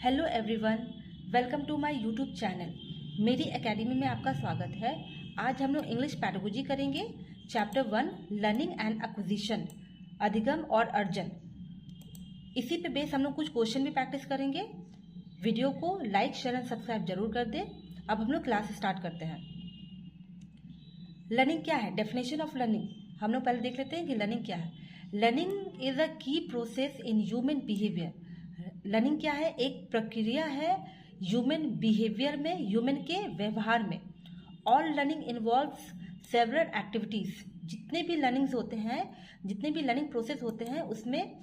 Hello everyone, welcome to my YouTube channel. मेरी academy में आपका स्वागत है। आज हम लोग इंग्लिश पैडागोजी करेंगे। चैप्टर 1 लर्निंग एंड एक्विजिशन, अधिगम और अर्जन। इसी पे बेस हम लोग कुछ क्वेश्चन भी प्रैक्टिस करेंगे। वीडियो को लाइक शेयर एंड सब्सक्राइब जरूर कर दें। अब हम लोग क्लास स्टार्ट करते हैं। लर्निंग क्या है? डेफिनेशन ऑफ लर्निंग हम लोग पहले देख लेते हैं कि लर्निंग क्या है। लर्निंग इज अ की process in human behaviour. Learning क्या है? एक प्रक्रिया है ह्यूमन बिहेवियर में, ह्यूमन के व्यवहार में। All learning involves several activities. जितने भी लर्निंग्स होते हैं, जितने भी लर्निंग प्रोसेस होते हैं, उसमें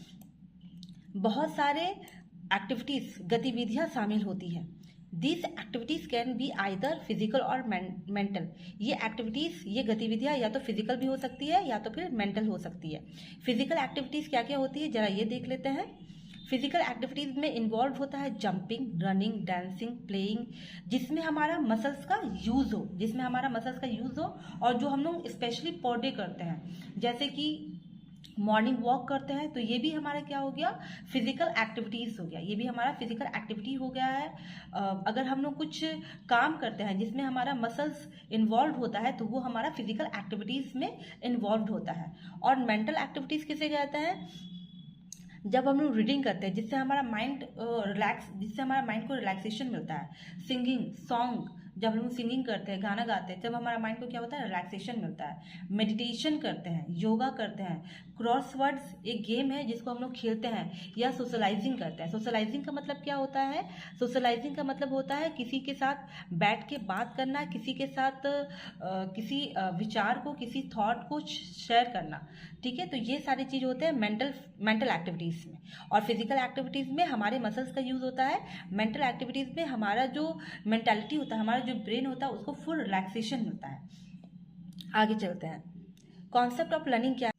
बहुत सारे एक्टिविटीज, गतिविधियां शामिल होती हैं। These activities can be either physical और मेंटल। ये एक्टिविटीज, ये गतिविधियां या तो फिजिकल भी हो सकती है या तो फिर मेंटल हो सकती है। फिजिकल एक्टिविटीज क्या क्या होती है जरा ये देख लेते हैं। फिजिकल एक्टिविटीज में इन्वॉल्व होता है जंपिंग, रनिंग, डांसिंग, प्लेइंग, जिसमें हमारा मसल्स का यूज हो, जिसमें हमारा मसल्स का यूज हो और जो हम लोग स्पेशली पर डे करते हैं। जैसे कि मॉर्निंग वॉक करते हैं तो ये भी हमारा क्या हो गया? फिजिकल एक्टिविटीज हो गया। ये भी हमारा फिजिकल एक्टिविटी हो गया है। अगर हम लोग कुछ काम करते हैं जिसमें हमारा मसल्स इन्वॉल्व होता है तो वो हमारा फिजिकल एक्टिविटीज में इन्वॉल्व होता है। और मेंटल एक्टिविटीज किसे कहते हैं? जब हम लोग रीडिंग करते हैं जिससे हमारा माइंड जिससे हमारा माइंड को रिलैक्सेशन मिलता है। सिंगिंग सॉन्ग, जब हम लोग सिंगिंग करते हैं, गाना गाते हैं, तब हमारा माइंड को क्या होता है? रिलैक्सेशन मिलता है। मेडिटेशन करते हैं, योगा करते हैं, क्रॉसवर्ड्स एक गेम है जिसको हम लोग खेलते हैं, या सोशलाइजिंग करते हैं। सोशलाइजिंग का मतलब क्या होता है? सोशलाइजिंग का मतलब होता है किसी के साथ बैठ के बात करना, किसी के साथ किसी विचार को, किसी थॉट को शेयर करना। ठीक है, तो ये सारी चीज होते हैं मेंटल एक्टिविटीज में। और फिजिकल एक्टिविटीज में हमारे मसल्स का यूज होता है। मेंटल एक्टिविटीज में हमारा जो मेंटालिटी होता है, हमारा जो ब्रेन होता है, उसको फुल रिलैक्सेशन मिलता है। आगे चलते हैं। कॉन्सेप्ट ऑफ लर्निंग क्या है?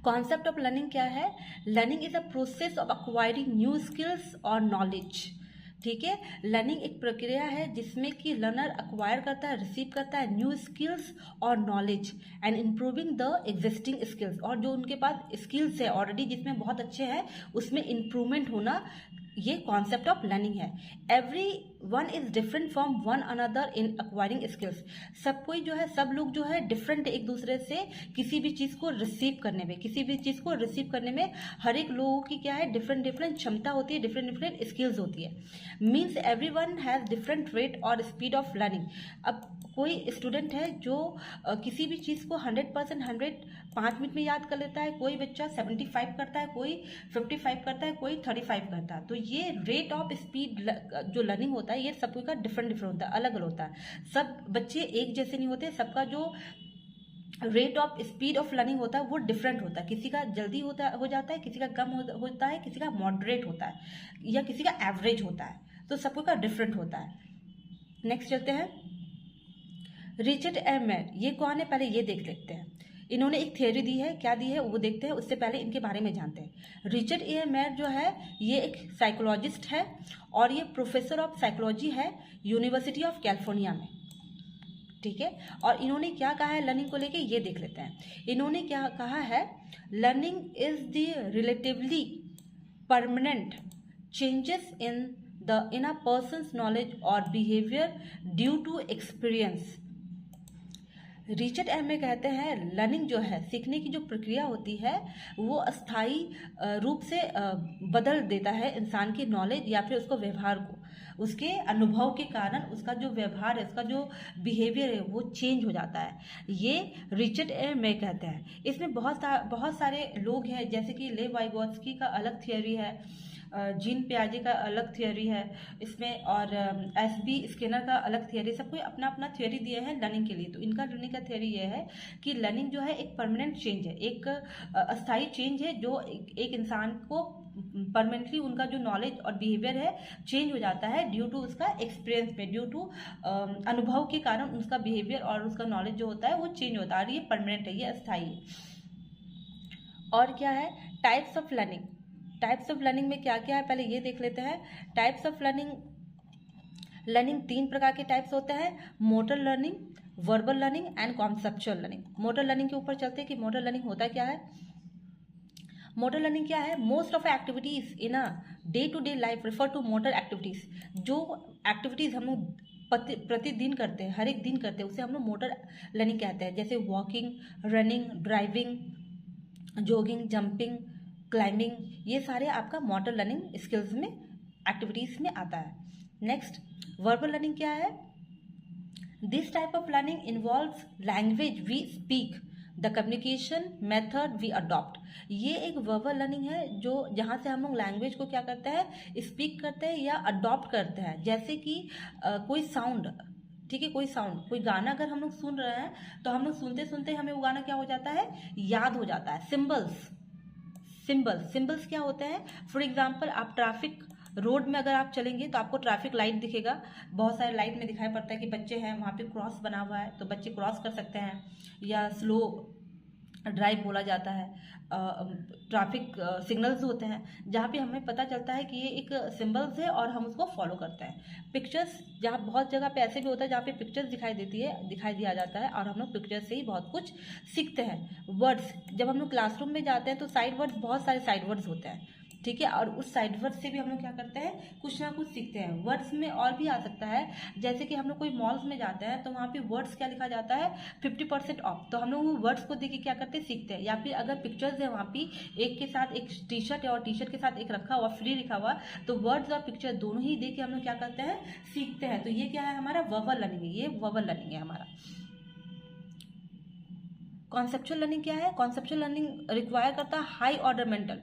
कॉन्सेप्ट ऑफ लर्निंग क्या है? Learning is a process of acquiring new skills और नॉलेज। ठीक है, लर्निंग एक प्रक्रिया है जिसमें कि लर्नर अक्वायर करता है, रिसीव करता है न्यू स्किल्स और knowledge and improving the existing skills. और जो उनके पास स्किल्स है ऑलरेडी, जिसमें बहुत अच्छे हैं, उसमें इम्प्रूवमेंट होना, ये कॉन्सेप्ट ऑफ लर्निंग है। Every one is different from one another in acquiring skills. सब कोई जो है, सब लोग जो है डिफरेंट एक दूसरे से किसी भी चीज को रिसीव करने में, किसी भी चीज को रिसीव करने में हर एक लोगों की क्या है? डिफरेंट डिफरेंट क्षमता होती है, डिफरेंट डिफरेंट स्किल्स होती है। Means every one has different rate और स्पीड ऑफ लर्निंग। अब कोई स्टूडेंट है जो किसी भी चीज को 100% 5 मिनट में याद कर लेता है, कोई बच्चा 75 करता है, कोई 55 करता है, कोई 35 करता है। तो ये रेट ऑफ स्पीड जो लर्निंग होता है, ये सबको का डिफरेंट डिफरेंट होता है, अलग अलग होता है। सब बच्चे एक जैसे नहीं होते, सबका जो rate of speed of learning होता है वो डिफरेंट होता है। किसी का जल्दी हो जाता है, किसी का कम होता है, किसी का मॉडरेट होता है, या किसी का एवरेज होता है। तो सबको का डिफरेंट होता है। नेक्स्ट चलते हैं। रिचर्ड ए मेयर, ये कौन है? पहले ये देख लेते हैं। इन्होंने एक थ्योरी दी है, क्या दी है वो देखते हैं, उससे पहले इनके बारे में जानते हैं। रिचर्ड ए मेयर जो है, ये एक साइकोलॉजिस्ट है और ये प्रोफेसर ऑफ साइकोलॉजी है यूनिवर्सिटी ऑफ कैलिफोर्निया में। ठीक है, और इन्होंने क्या कहा है लर्निंग को लेके, ये देख लेते हैं। इन्होंने क्या कहा है? Learning is the relatively permanent changes in a person's knowledge और behaviour due to experience. Richard M कहते हैं लर्निंग जो है, सीखने की जो प्रक्रिया होती है, वो अस्थायी रूप से बदल देता है इंसान की नॉलेज या फिर उसको व्यवहार को। उसके अनुभव के कारण उसका जो व्यवहार है, उसका जो बिहेवियर है, वो चेंज हो जाता है। ये रिचर्ड एम कहते हैं। इसमें बहुत सारे लोग हैं, जैसे कि लेव वाइगोत्स्की का अलग थियोरी है, जीन पियाजे का अलग थियोरी है इसमें, और एसबी स्किनर का अलग थियोरी। सबको अपना अपना थियोरी दिए हैं लर्निंग के लिए। तो इनका लर्निंग का थियोरी ये है कि लर्निंग जो है एक परमानेंट चेंज है, एक अस्थायी चेंज है, जो एक इंसान को परमानेंटली उनका जो नॉलेज और बिहेवियर है चेंज हो जाता है ड्यू टू उसका एक्सपीरियंस पे, ड्यू टू अनुभव के कारण उसका बिहेवियर और उसका नॉलेज जो होता है वो चेंज होता है। और ये परमानेंट है, ये अस्थायी है। और क्या है? Types of learning. Types of learning में क्या क्या है पहले ये देख लेते हैं। टाइप्स ऑफ लर्निंग 3 प्रकार के टाइप्स होते हैं: motor learning, verbal learning and conceptual learning. Motor learning के ऊपर चलते हैं कि मोटर लर्निंग होता क्या है। मोटर लर्निंग क्या है? Most of activities in a day to day life refer to motor activities. जो एक्टिविटीज हम लोग प्रतिदिन करते हैं, हर एक दिन करते हैं, उसे हम लोग मोटर लर्निंग कहते हैं। जैसे walking, running, driving, jogging, jumping, climbing, ये सारे आपका मोटर लर्निंग स्किल्स में, एक्टिविटीज में आता है। नेक्स्ट, वर्बल लर्निंग क्या है? This type of learning involves language we speak, the communication method we adopt. ये एक वर्बल लर्निंग है जो जहाँ से हम लोग लैंग्वेज को क्या करते हैं, स्पीक करते हैं या अडॉप्ट करते हैं। जैसे कि कोई साउंड, ठीक है, कोई साउंड, कोई गाना अगर हम लोग सुन रहे हैं तो हम लोग सुनते सुनते हमें वो गाना क्या हो जाता है, याद हो जाता है। सिंबल्स क्या होते हैं? फॉर एग्जाम्पल, आप ट्रैफिक रोड में अगर आप चलेंगे तो आपको ट्रैफिक लाइट दिखेगा, बहुत सारे लाइट में दिखाई पड़ता है कि बच्चे हैं, वहाँ पे क्रॉस बना हुआ है तो बच्चे क्रॉस कर सकते हैं, या स्लो ड्राइव बोला जाता है। ट्रैफिक सिग्नल्स होते हैं जहाँ पे हमें पता चलता है कि ये एक सिंबल्स है और हम उसको फॉलो करते हैं। पिक्चर्स, जहाँ बहुत जगह पे ऐसे भी होता है जहाँ पे पिक्चर्स दिखाई दिया जाता है और हम लोग पिक्चर से ही बहुत कुछ सीखते हैं। वर्ड्स, जब हम लोग क्लासरूम में जाते हैं तो साइड वर्ड्स, बहुत सारे साइड वर्ड्स होते हैं, ठीक है, और उस साइड वर्ड से भी हम लोग क्या करते हैं, कुछ ना कुछ सीखते हैं। वर्ड्स में और भी आ सकता है, जैसे कि हम लोग कोई मॉल्स में जाते हैं तो वहाँ पे वर्ड्स क्या लिखा जाता है, 50% ऑफ, तो हम लोग वो वर्ड्स को देख के क्या करते हैं, सीखते हैं। या फिर अगर पिक्चर्स है वहाँ पे एक के साथ एक टी शर्ट है और टी शर्ट के साथ एक रखा हुआ फ्री लिखा हुआ, तो वर्ड्स और पिक्चर दोनों ही देख के हम लोग क्या करते हैं, सीखते हैं। तो ये क्या है, हमारा वर्बल लर्निंग है, ये वर्बल लर्निंग है हमारा। कॉन्सेप्चुअल लर्निंग क्या है? कॉन्सेप्चुअल लर्निंग रिक्वायर करता है high order mental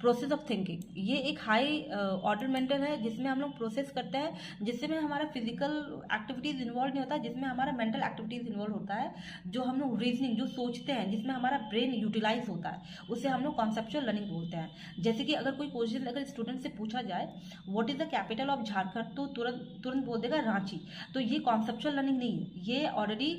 process of thinking. ये एक हाई ऑर्डर मेंटल है जिसमें हम लोग प्रोसेस करते हैं, जिसमें हमारा फिजिकल एक्टिविटीज इन्वॉल्व नहीं होता, जिसमें हमारा मेंटल एक्टिविटीज इन्वॉल्व होता है। जो हम लोग रीजनिंग, जो सोचते हैं, जिसमें हमारा ब्रेन यूटिलाइज होता है, उसे हम लोग कॉन्सेप्चुअल लर्निंग बोलते हैं। जैसे कि अगर कोई क्वेश्चन अगर स्टूडेंट से पूछा जाए what is the capital of Jharkhand, तो तुरंत बोल देगा रांची। तो ये कॉन्सेप्चुअल लर्निंग नहीं है, ये ऑलरेडी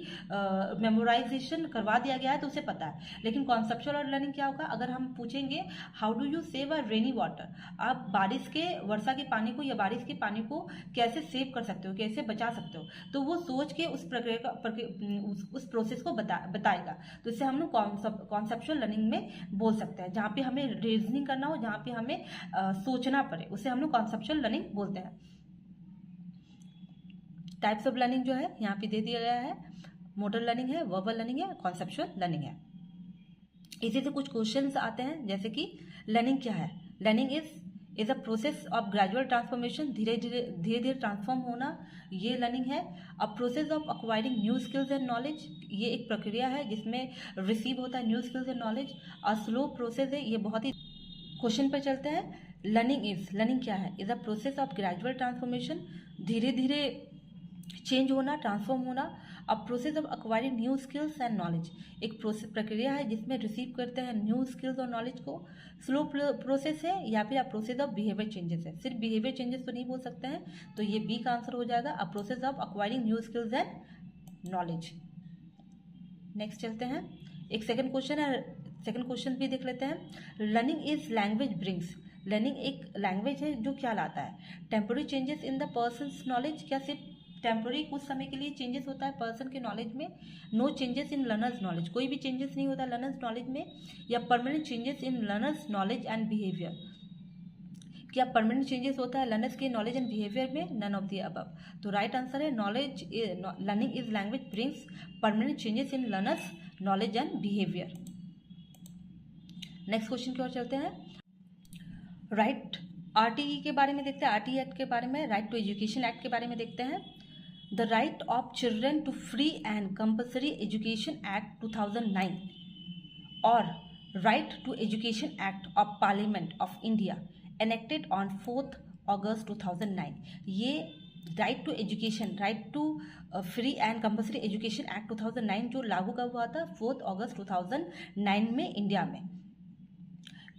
मेमोराइजेशन करवा दिया गया है तो उसे पता है। लेकिन कॉन्सेप्चुअल लर्निंग क्या होगा, अगर हम पूछेंगे how do you save a rainy water, आप बारिश के, वर्षा के पानी को या बारिश के पानी को कैसे सेव कर सकते हो, कैसे बचा सकते हो, तो वो सोच के उस प्रक्रिया उस प्रोसेस को बताएगा। तो इससे हम लोग कॉन्सेप्चुअल लर्निंग में बोल सकते हैं। जहाँ पे हमें रीजनिंग करना हो, जहाँ पे हमें सोचना पड़े, उसे हम लोग कॉन्सेप्चुअल लर्निंग बोलते हैं। टाइप्स ऑफ लर्निंग जो है यहाँ पे दे दिया गया है, मोटर लर्निंग है, वर्बल लर्निंग है, कॉन्सेप्चुअल लर्निंग है। इसी से कुछ क्वेश्चंस आते हैं, जैसे कि लर्निंग क्या है? Learning is a process of gradual transformation, धीरे धीरे ट्रांसफॉर्म होना, ये लर्निंग है। A process of acquiring new skills and knowledge, ये एक प्रक्रिया है जिसमें रिसीव होता है new skills and knowledge. A slow process है, ये बहुत ही। क्वेश्चन पर चलते हैं। लर्निंग क्या है? Is a process of gradual transformation, धीरे धीरे चेंज होना, ट्रांसफॉर्म होना। A process of acquiring new skills and knowledge, एक प्रक्रिया है जिसमें रिसीव करते हैं न्यू स्किल्स और नॉलेज को। स्लो प्रोसेस है, या फिर a process of behaviour changes है। सिर्फ बिहेवियर चेंजेस तो नहीं बोल सकते हैं, तो ये बी का आंसर हो जाएगा, a process of acquiring new skills and knowledge. Next चलते हैं, एक सेकंड क्वेश्चन है, सेकंड क्वेश्चन भी देख लेते हैं। Learning is language brings, learning एक लैंग्वेज है जो क्या लाता है? Temporary changes in the persons knowledge, क्या सिर्फ टेम्पोररी कुछ समय के लिए चेंजेस होता है पर्सन के नॉलेज में? No changes in learner's knowledge, कोई भी चेंजेस नहीं होता लर्नर्स नॉलेज में। या permanent changes in learner's knowledge and behaviour, क्या परमानेंट चेंजेस होता है लर्नर्स के नॉलेज एंड बिहेवियर में? None of the above. तो राइट आंसर है learning is language brings permanent changes in learner's knowledge and behaviour. Next question की ओर चलते हैं। राइट आरटीई के बारे में देखते हैं, आरटीई एक्ट के बारे में, राइट टू एजुकेशन एक्ट के बारे में देखते हैं। The right of children to free and compulsory education act 2009 और right to education act of parliament of India enacted on 4 August 2009, ये right to education, right to free and compulsory education act 2009 जो लागू का हुआ था 4 August 2009 में India में।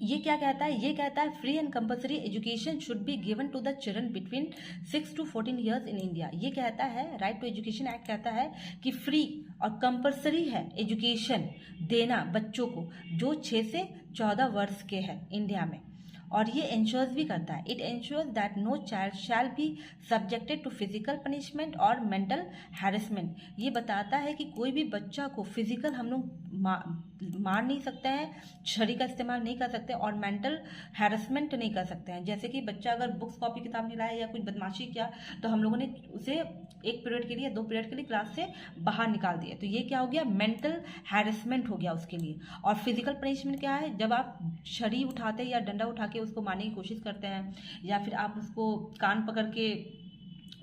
ये क्या कहता है? ये कहता है free and compulsory education should be given to the children between 6 to 14 years in India. ये कहता है, राइट टू एजुकेशन एक्ट कहता है कि फ्री और कंपल्सरी है एजुकेशन देना बच्चों को जो 6 से 14 वर्ष के हैं इंडिया में। और ये इंश्योर्स भी करता है, it ensures that no child shall be subjected to physical punishment और मेंटल हैरेसमेंट। ये बताता है कि कोई भी बच्चा को फिजिकल हम लोग मार नहीं सकते हैं, छड़ी का इस्तेमाल नहीं कर सकते और मेंटल हैरेसमेंट नहीं कर सकते हैं। जैसे कि बच्चा अगर बुक्स कॉपी किताब नहीं लाया या कुछ बदमाशी किया तो हम लोगों ने उसे 1 पीरियड के लिए 2 पीरियड के लिए क्लास से बाहर निकाल दिया, तो ये क्या हो गया, मेंटल हैरेसमेंट हो गया उसके लिए। और फिजिकल पनिशमेंट क्या है, जब आप छड़ी उठाते हैं या डंडा उठा के उसको मारने की कोशिश करते हैं या फिर आप उसको कान पकड़ के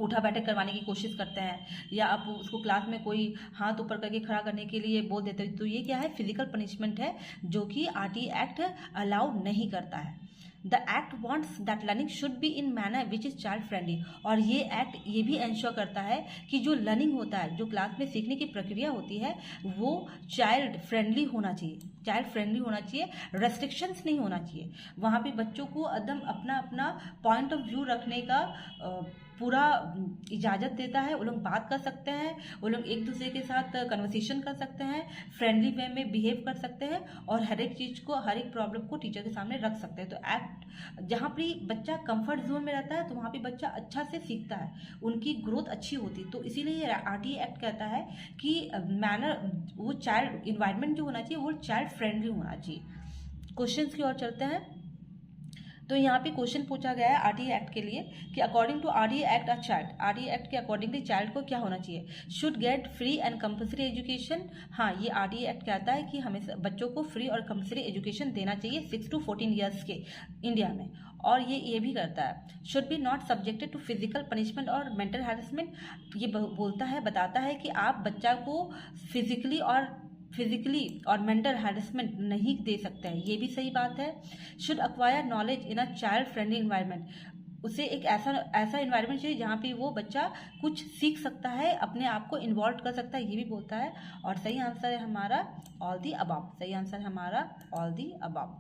उठा बैठक करवाने की कोशिश करते हैं या आप उसको क्लास में कोई हाथ ऊपर करके खड़ा करने के लिए बोल देते हैं, तो ये क्या है, फिजिकल पनिशमेंट है जो कि आरटीई एक्ट अलाउ नहीं करता है। The act wants that learning should be in manner which is child friendly, और ये एक्ट ये भी इंश्योर करता है कि जो लर्निंग होता है, जो क्लास में सीखने की प्रक्रिया होती है, वो चाइल्ड फ्रेंडली होना चाहिए, चाइल्ड फ्रेंडली होना चाहिए, रेस्ट्रिक्शंस नहीं होना चाहिए। वहाँ पे बच्चों को एकदम अपना अपना पॉइंट ऑफ व्यू रखने का पूरा इजाज़त देता है। वो लोग बात कर सकते हैं, वो लोग एक दूसरे के साथ कन्वर्सेशन कर सकते हैं, फ्रेंडली वे में बिहेव कर सकते हैं और हर एक चीज़ को, हर एक प्रॉब्लम को टीचर के सामने रख सकते हैं। तो एक्ट जहाँ पर बच्चा कंफर्ट जोन में रहता है तो वहाँ पे बच्चा अच्छा से सीखता है, उनकी ग्रोथ अच्छी होती है। तो इसीलिए आरटीई एक्ट कहता है कि मैनर, वो चाइल्ड इन्वायरमेंट जो होना चाहिए वो चाइल्ड फ्रेंडली होना चाहिए। क्वेश्चंस की ओर चलते हैं। तो यहाँ पे क्वेश्चन पूछा गया है आरटीई एक्ट के लिए कि according to RTE act a child, RTE act के अकॉर्डिंगली चाइल्ड को क्या होना चाहिए, should get free and compulsory education. हाँ, ये आरटीई एक्ट कहता है कि हमें बच्चों को फ्री और कंपल्सरी एजुकेशन देना चाहिए 6 to 14 ईयर्स के इंडिया में। और ये भी करता है should be not subjected to physical punishment और मेंटल हैरेसमेंट। ये बोलता है, बताता है कि आप बच्चा को फिजिकली और मेंटल हैरेसमेंट नहीं दे सकते हैं, ये भी सही बात है। Should acquire knowledge in a child friendly environment, उसे एक ऐसा इन्वायरमेंट चाहिए जहाँ पे वो बच्चा कुछ सीख सकता है, अपने आप को इन्वॉल्व कर सकता है, ये भी बोलता है। और सही आंसर है हमारा ऑल दी अबव, सही आंसर है हमारा ऑल दी अबव।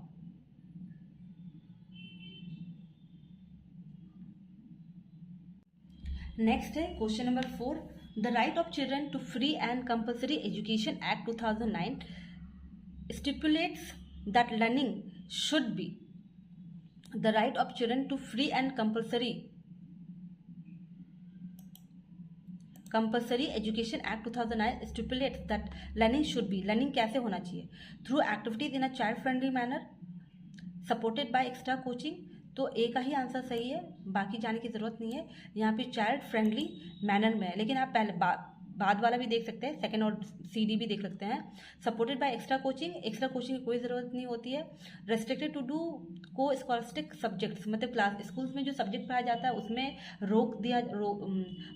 नेक्स्ट है question number 4, the right of children to free and compulsory education act 2009 stipulates that learning should be, the right of children to free and compulsory education act 2009 stipulates that learning should be, learning कैसे होना चाहिए, through activities in a child friendly manner supported by extra coaching. तो A का ही answer सही है, बाकी जाने की जरूरत नहीं है। यहाँ पे चाइल्ड फ्रेंडली मैनर में है, लेकिन आप पहले बाद वाला भी देख सकते हैं, सेकंड और CD भी देख सकते हैं। Supported by extra coaching, extra coaching की कोई ज़रूरत नहीं होती है। रेस्ट्रिक्टेड टू डू को स्कॉलस्टिक सब्जेक्ट्स, मतलब क्लास स्कूल्स में जो सब्जेक्ट पढ़ाया जाता है उसमें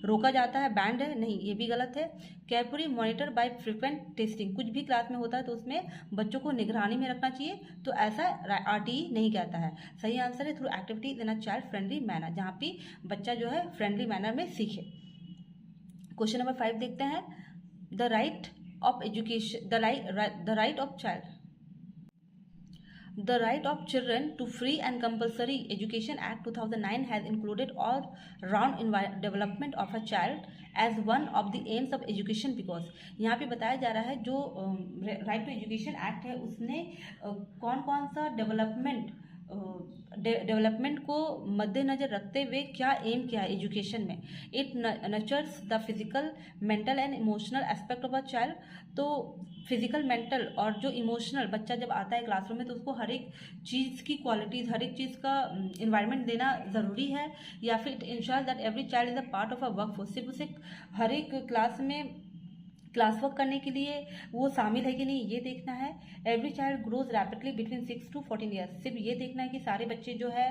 रोका जाता है, बैंड है, नहीं, ये भी गलत है। Carefully monitor by frequent testing, कुछ भी क्लास में होता है तो उसमें बच्चों को निगरानी में रखना चाहिए, तो ऐसा आरटीई नहीं कहता है। सही आंसर है through activities in a child friendly manner, जहाँ पे बच्चा जो है फ्रेंडली मैनर में सीखे। क्वेश्चन नंबर 5 देखते हैं, the right of education, the right of child, The right of children to free and compulsory education Act 2009 has included all-round development of a child as one of the aims of education, because यहाँ पे बताया जा रहा है जो right to education act है उसने कौन कौन सा डेवलपमेंट को मद्देनजर रखते हुए क्या एम किया है एजुकेशन में। It nurtures the physical, mental and emotional aspect of a child. तो फिजिकल, मेंटल और जो इमोशनल, बच्चा जब आता है क्लासरूम में तो उसको हर एक चीज़ की क्वालिटीज़, हर एक चीज़ का इन्वायरमेंट देना ज़रूरी है, या फिर it ensures that every child is a part of a work force. सिर्फ उसे हर एक क्लास में क्लास वर्क करने के लिए वो शामिल है कि नहीं, ये देखना है। Every child grows rapidly between 6 to 14 years, सिर्फ ये देखना है कि सारे बच्चे जो है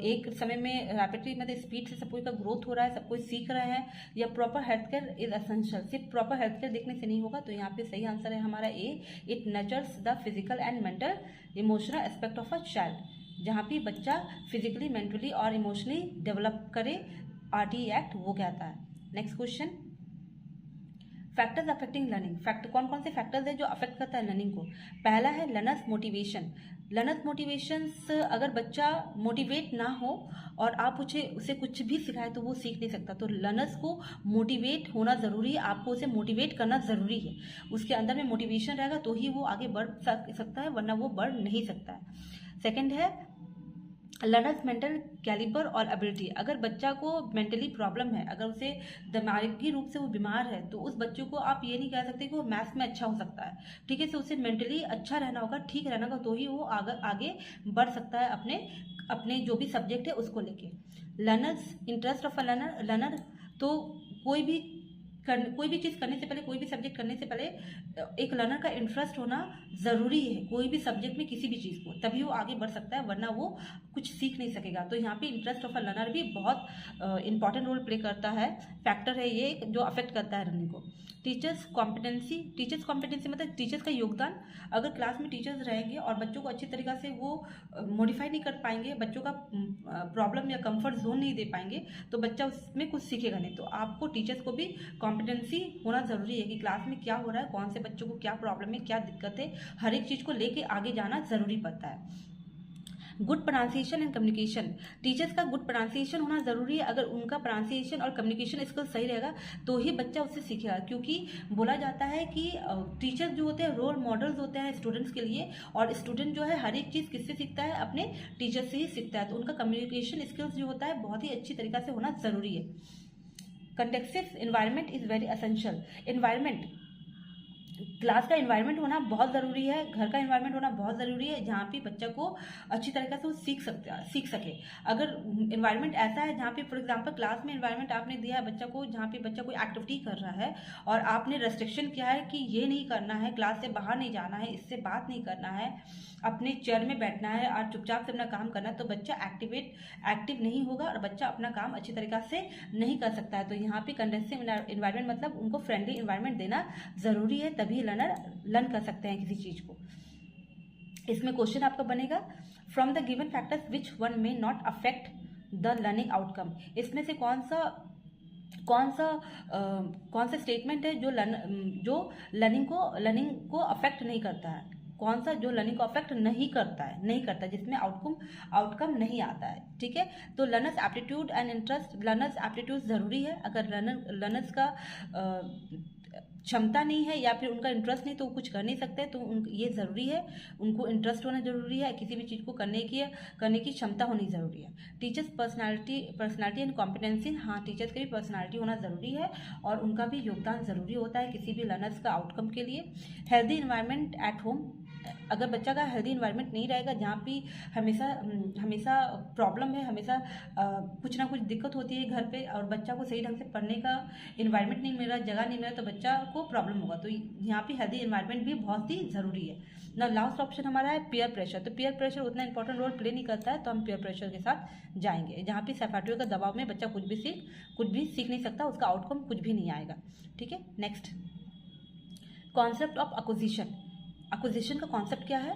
एक समय में रैपिडली, मतलब स्पीड से सब कोई का ग्रोथ हो रहा है, सब कोई सीख रहे हैं, या proper health care is essential. सिर्फ प्रॉपर हेल्थ केयर देखने से नहीं होगा, तो यहाँ पे सही आंसर है हमारा A, it nurtures the physical and mental emotional aspect of a child, जहाँ पे बच्चा फिजिकली, मेंटली और इमोशनली डेवलप करे, आरटीई एक्ट वो कहता है। Next question, factors affecting learning, कौन कौन से फैक्टर्स है जो अफेक्ट करता है लर्निंग को। पहला है लर्नर्स मोटिवेशन। लर्नर्स मोटिवेशंस, अगर बच्चा मोटिवेट ना हो और आप उसे कुछ भी सिखाए तो वो सीख नहीं सकता, तो लर्नर्स को मोटिवेट होना ज़रूरी है, आपको उसे मोटिवेट करना ज़रूरी है, उसके अंदर में मोटिवेशन रहेगा तो ही वो आगे बढ़ सकता है, वरना वो बढ़ नहीं सकता है। सेकेंड है लर्नर्स मेंटल कैलिबर और एबिलिटी। अगर बच्चा को मेंटली प्रॉब्लम है, अगर उसे दिमागी रूप से वो बीमार है, तो उस बच्चे को आप ये नहीं कह सकते कि वो मैथ्स में अच्छा हो सकता है, ठीक है। तो उसे मेंटली अच्छा रहना होगा, ठीक रहना होगा, तो ही वो आगे बढ़ सकता है अपने अपने जो भी सब्जेक्ट है उसको लेके। Learners interest of a learner, तो कोई भी चीज़ करने से पहले, कोई भी सब्जेक्ट करने से पहले एक लर्नर का इंटरेस्ट होना ज़रूरी है, कोई भी सब्जेक्ट में किसी भी चीज़ को, तभी वो आगे बढ़ सकता है, वरना वो कुछ सीख नहीं सकेगा। तो यहाँ पे इंटरेस्ट ऑफ अ लर्नर भी बहुत इंपॉर्टेंट रोल प्ले करता है, फैक्टर है ये जो अफेक्ट करता है लर्निंग को। टीचर्स कॉम्पिटेंसी मतलब टीचर्स का योगदान। अगर क्लास में टीचर्स रहेंगे और बच्चों को अच्छी तरीक़ा से वो मॉडिफाई नहीं कर पाएंगे, बच्चों का प्रॉब्लम या कंफर्ट जोन नहीं दे पाएंगे, तो बच्चा उसमें कुछ सीखेगा नहीं। तो आपको टीचर्स को भी कॉम्पिटेंसी होना ज़रूरी है कि क्लास में क्या हो रहा है, कौन से बच्चों को क्या प्रॉब्लम है, क्या दिक्कत है, हर एक चीज़ को लेके आगे जाना ज़रूरी पड़ता है। Good pronunciation and communication, teachers का गुड प्रोनाउंसिएशन होना ज़रूरी है। अगर उनका प्रोनाउंसिएशन और कम्युनिकेशन स्किल सही रहेगा तो ही बच्चा उससे सीखेगा, क्योंकि बोला जाता है कि टीचर्स जो होते हैं रोल मॉडल्स होते हैं स्टूडेंट्स के लिए, और स्टूडेंट जो है हर एक चीज़ किससे सीखता है, अपने टीचर से ही सीखता है। तो उनका कम्युनिकेशन स्किल्स जो होता है बहुत ही अच्छी तरीक़ा से होना ज़रूरी है। Conducive environment is very essential. Environment, class का इन्वायरमेंट होना बहुत ज़रूरी है, घर का इन्वायरमेंट होना बहुत ज़रूरी है, जहाँ पे बच्चा को अच्छी तरीके से वो सीख सके। अगर इन्वायरमेंट ऐसा है जहाँ पे फॉर एग्जांपल क्लास में इन्वायरमेंट आपने दिया है बच्चा को, जहाँ पे बच्चा कोई एक्टिविटी कर रहा है और आपने रेस्ट्रिक्शन किया है कि ये नहीं करना है, क्लास से बाहर नहीं जाना है, इससे बात नहीं करना है, अपने चेयर में बैठना है और चुपचाप से अपना काम करना है, तो बच्चा एक्टिव नहीं होगा और बच्चा अपना काम अच्छी तरीक़ा से नहीं कर सकता है। तो यहाँ पे कंडक्टिव इन्वायरमेंट मतलब उनको फ्रेंडली इन्वायरमेंट देना ज़रूरी है, तभी लर्नर लर्न कर सकते हैं किसी चीज़ को। इसमें क्वेश्चन आपका बनेगा, from the given factors which one may not affect the learning outcome. इसमें से कौन सा स्टेटमेंट है जो लर्निंग को अफेक्ट नहीं करता है, कौन सा जो लर्निंग को अफेक्ट नहीं करता जिसमें आउटकम नहीं आता है, ठीक है। तो learners aptitude and interest, learners aptitude ज़रूरी है। अगर लर्नर्स का क्षमता नहीं है या फिर उनका इंटरेस्ट नहीं तो वो कुछ कर नहीं सकते, तो ये ज़रूरी है, उनको इंटरेस्ट होना ज़रूरी है, किसी भी चीज़ को करने की क्षमता होनी ज़रूरी है। टीचर्स पर्सनालिटी एंड कॉम्पिटेंसी, हाँ टीचर्स की भी पर्सनालिटी होना ज़रूरी है और उनका भी योगदान ज़रूरी होता है किसी भी लर्नर्स का आउटकम के लिए। हेल्दी इन्वायरमेंट एट होम, अगर बच्चा का हेल्दी इन्वायरमेंट नहीं रहेगा, जहाँ भी हमेशा प्रॉब्लम है, हमेशा कुछ ना कुछ दिक्कत होती है घर पे और बच्चा को सही ढंग से पढ़ने का इन्वायरमेंट नहीं मिल रहा, जगह नहीं मिल रहा, तो बच्चा को प्रॉब्लम होगा। तो यहाँ पे हेल्दी इन्वायरमेंट भी बहुत ही ज़रूरी है ना। लास्ट ऑप्शन हमारा है पीयर प्रेशर। तो पीयर प्रेशर उतना इंपॉर्टेंट रोल प्ले नहीं करता है, तो हम पीयर प्रेशर के साथ जाएंगे, जहाँ पे सहपाठियों का दबाव में बच्चा कुछ भी सीख नहीं सकता, उसका आउटकम कुछ भी नहीं आएगा, ठीक है। नेक्स्ट, कॉन्सेप्ट ऑफ अक्विजिशन का कॉन्सेप्ट क्या है?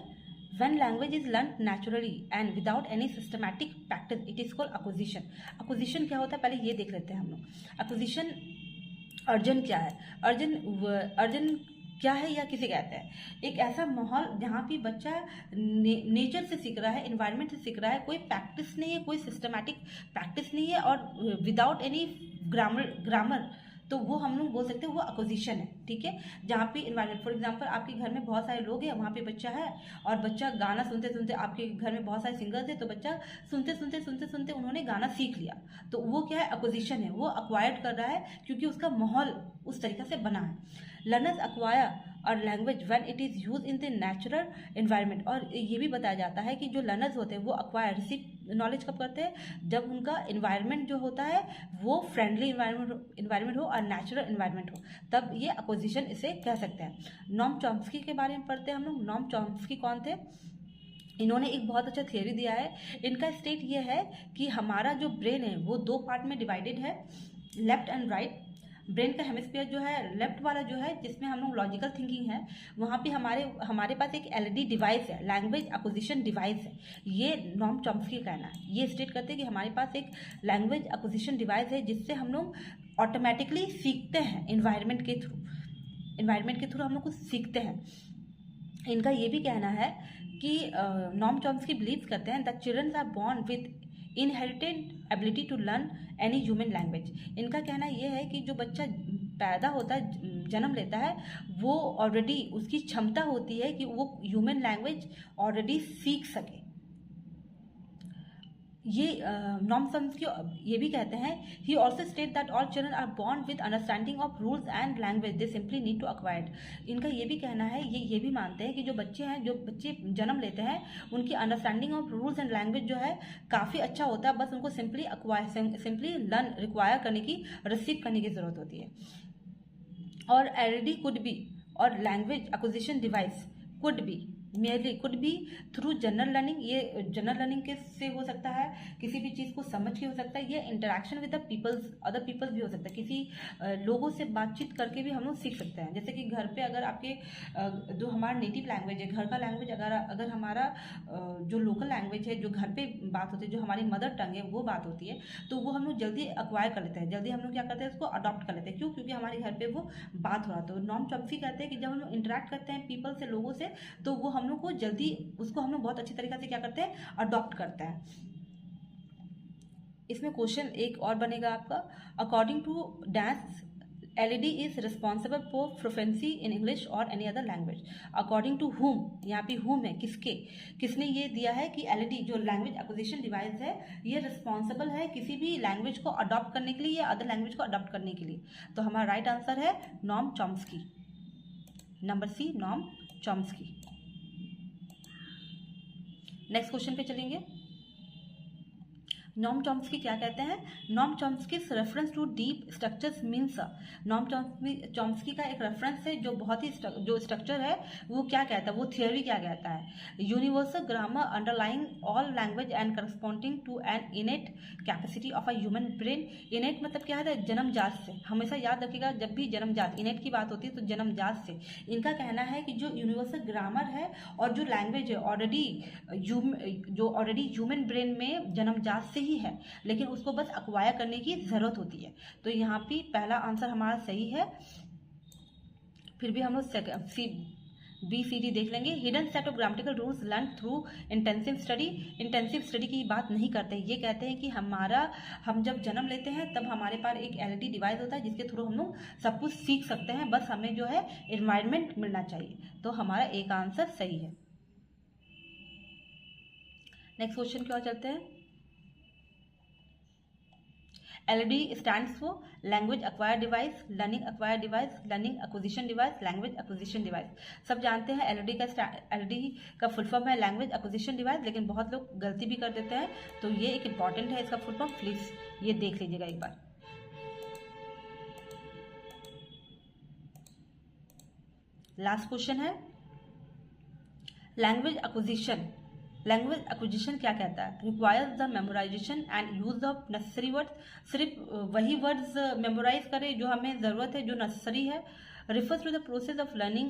When language is learned naturally and without any systematic practice, it is called acquisition. Acquisition क्या होता है पहले ये देख लेते हैं हम लोग। Acquisition, अर्जन क्या है? अर्जन क्या है या किसे कहते हैं? एक ऐसा माहौल जहाँ पे बच्चा नेचर से सीख रहा है, इन्वायरमेंट से सीख रहा है, कोई प्रैक्टिस नहीं है, कोई सिस्टमैटिक प्रैक्टिस नहीं है और विदाउट एनी ग्रामर, तो वो हम लोग बोल सकते हैं वो अक्विजिशन है, ठीक है। जहाँ पे इन्वायरमेंट, फॉर एग्जांपल आपके घर में बहुत सारे लोग हैं, वहाँ पे बच्चा है और बच्चा गाना सुनते सुनते, आपके घर में बहुत सारे सिंगर्स हैं, तो बच्चा सुनते सुनते उन्होंने गाना सीख लिया, तो वो क्या है? अक्विजिशन है, वो अक्वायर्ड कर रहा है क्योंकि उसका माहौल उस तरीके से बना है। लर्नर्स अक्वायर और language when it is use in the natural environment, और ये भी बताया जाता है कि जो लर्नर्स होते हैं वो अक्वायर रिसीव नॉलेज कब करते हैं? जब उनका इन्वायरमेंट जो होता है वो फ्रेंडली इन्वायरमेंट हो और नेचुरल इन्वायरमेंट हो, तब ये अपोजिशन इसे कह सकते हैं। नॉम चॉम्स्की के बारे में पढ़ते हैं हम लोग। नॉम चॉम्स्की कौन थे? इन्होंने एक बहुत अच्छा थियोरी दिया है। इनका स्टेट ये है कि हमारा जो ब्रेन है वो दो पार्ट में डिवाइडेड है, लेफ्ट एंड राइट। ब्रेन का हेमिस्फीयर जो है लेफ्ट वाला जो है, जिसमें हम लोग लॉजिकल थिंकिंग है, वहाँ पे हमारे पास एक एलईडी डिवाइस है, लैंग्वेज एक्विजिशन डिवाइस है। ये नॉम चॉम्स्की का कहना है, ये स्टेट करते हैं कि हमारे पास एक लैंग्वेज एक्विजिशन डिवाइस है जिससे हम लोग ऑटोमेटिकली सीखते हैं इन्वायरमेंट के थ्रू हम लोग कुछ सीखते हैं। इनका ये भी कहना है कि नॉम चॉम्स्की बिलीव करते हैं that children are born with inherited ability to learn any human language. इनका कहना यह है कि जो बच्चा पैदा होता है, जन्म लेता है, वो ऑलरेडी उसकी क्षमता होती है कि वो ह्यूमन लैंग्वेज ऑलरेडी सीख सके। ये नॉम चॉम्स्की ये भी कहते हैं, he also state that all children are born with understanding of rules and language, they simply need to acquired. इनका ये भी कहना है, ये भी मानते हैं कि जो बच्चे जन्म लेते हैं उनकी understanding of rules and language जो है काफ़ी अच्छा होता है, बस उनको सिंपली लर्न रिक्वायर करने की, रिसीव करने की ज़रूरत होती है। और एलईडी कुड बी, और language acquisition device could be, merely could be through general learning, ये जनरल लर्निंग के से हो सकता है, किसी भी चीज़ को समझ के हो सकता है, ये interaction with the peoples, other peoples भी हो सकता है, किसी लोगों से बातचीत करके भी हम लोग सीख सकते हैं। जैसे कि घर पे अगर आपके जो हमारा नेटिव लैंग्वेज है, घर का लैंग्वेज अगर हमारा जो लोकल लैंग्वेज है, जो घर पे बात होती है, जो हमारी मदर टंग है वो बात होती है, तो वो हम लोग जल्दी एक्वायर कर लेते हैं, जल्दी हम लोग क्या करते हैं, उसको अडॉप्ट कर लेते हैं। क्यों? क्योंकि हमारे घर पे वो बात हो रहा। तो नॉम चॉम्स्की कहते हैं कि जब हम लोग इंटरेक्ट करते हैं पीपल से, लोगों से, तो वो हम लोग को जल्दी, उसको हम लोग बहुत अच्छी तरीके से क्या करते हैं, अडॉप्ट करते हैं। इसमें क्वेश्चन एक और बनेगा आपका, according to dance LED is responsible for fluency in English और any other language. According to whom, यहाँ पे हुम है, किसने ये दिया है कि एलईडी जो लैंग्वेज एक्विजिशन डिवाइस है, ये रिस्पॉन्सिबल है किसी भी लैंग्वेज को अडॉप्ट करने के लिए या अदर लैंग्वेज को अडॉप्ट करने के लिए। तो हमारा राइट आंसर है Noam Chomsky, number C, Noam Chomsky. Next question पे चलेंगे। नॉम चॉम्स्की क्या कहते हैं? Noam Chomsky reference to deep structures means, Noam Chomsky का एक रेफरेंस है जो बहुत ही जो स्ट्रक्चर है वो क्या कहता है, वो थियोरी क्या कहता है, universal grammar underlying all language and corresponding to an innate capacity of a human brain. Innate मतलब क्या है? जन्मजात से। हमेशा याद रखिएगा जब भी जन्मजात, इनेट की बात होती है तो जन्मजात से। इनका कहना है कि जो यूनिवर्सल ग्रामर है और जो लैंग्वेज है ऑलरेडी ह्यूमन ब्रेन में जन्मजात से ही है, लेकिन उसको बस एक्वायर करने की जरूरत होती है। तो यहाँ पे पहला आंसर हमारा सही है। फिर भी हम लोग बी सी डी देख लेंगे। Hidden set of grammatical rules learn through intensive study. Intensive study की बात नहीं करते, ये कहते हैं कि हम जब जन्म लेते हैं तब हमारे पास एक एलईडी डिवाइस होता है जिसके थ्रू हम लोग सब कुछ सीख सकते हैं, बस हमें जो है एनवायरनमेंट मिलना चाहिए। तो हमारा एक आंसर सही है। नेक्स्ट क्वेश्चन की ओर चलते हैं। LED stands for language acquire device, learning acquire device, learning acquisition device, language acquisition device. सब जानते हैं एलईडी का फुल फॉर्म है लैंग्वेज एक्विजिशन डिवाइस, लेकिन बहुत लोग गलती भी कर देते हैं, तो ये एक इंपॉर्टेंट है इसका फुल फॉर्म, प्लीज ये देख लीजिएगा एक बार। लास्ट क्वेश्चन है लैंग्वेज एक्विजिशन क्या कहता है? Requires the memorisation and use of necessary words. सिर्फ वही वर्ड्स मेमोराइज करें जो हमें ज़रूरत है, जो नेसेसरी है। Refers to the process of learning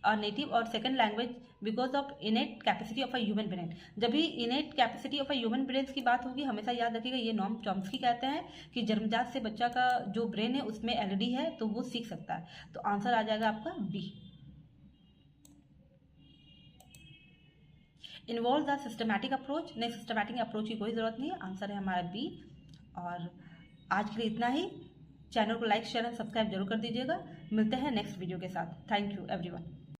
a native और second language because of innate capacity of a human brain. जब भी innate capacity of a human brain की बात होगी, हमेशा याद रखिएगा ये नॉम चॉम्स्की कहते हैं कि जन्मजात से बच्चा का जो ब्रेन है उसमें एलईडी है तो वो सीख सकता है। तो आंसर आ जाएगा आपका B. Involve the systematic approach. नहीं, सिस्टमैटिक अप्रोच की कोई ज़रूरत नहीं है, आंसर है हमारा बी। और आज के लिए इतना ही। चैनल को लाइक शेयर और सब्सक्राइब जरूर कर दीजिएगा। मिलते हैं नेक्स्ट वीडियो के साथ। Thank you everyone.